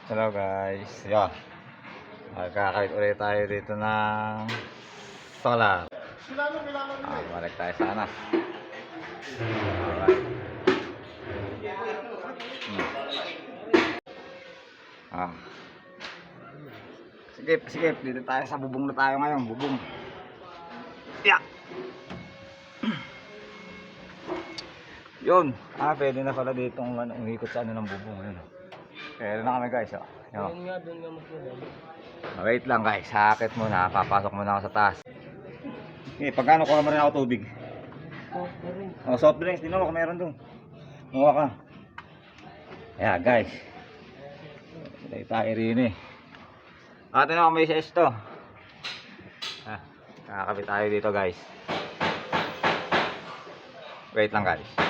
Hello guys. Yo. Magkakait ulit tayo dito ng solar. Balik tayo sana. Alright. Ah. Sige. Dito tayo sa bubong na tayo ngayon. Bubong. Yeah. Yun. Pwede na pala dito umikot sa ng bubong. Ayun. Kaya na kami guys. Yo. Doon nga mas Wait lang guys, sakit muna, papasok muna ako sa taas. Okay, pagkano kuha mo rin ako tubig? Soft drinks, di naman kung meron doon. Muha ka. Ayan guys. Dito tayo rin eh. Atin ako may SS to. Kakabit tayo dito guys. Wait lang guys.